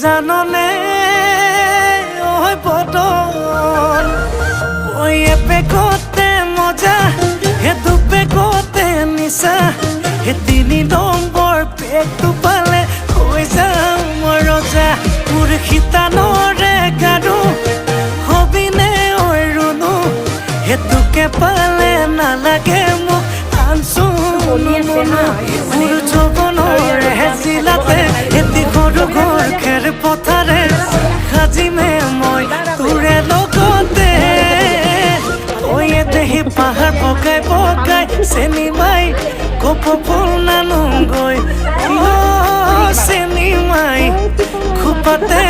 জাননে ওই বদন ওই এপেকতে মজা হে দুপেকতে নিচা হে 3 নম্বৰ পেকটো পালে হৈ যাম মই ৰজা মোৰ খিতানৰে গাৰু হবিনে ঐ ৰুনু হেতুকে পালে নালাগে মোক আনছো মোৰ যৌৱনৰ হেজিলাতে এটি সৰু ঘৰ খেৰ পথাৰে সাজিমে মই তোৰে লগতে ঐ দেহি পাহাৰ বগাই বগাই চেনি মাই কপ ফুল নানুগৈ চেনি মাই খোপাতে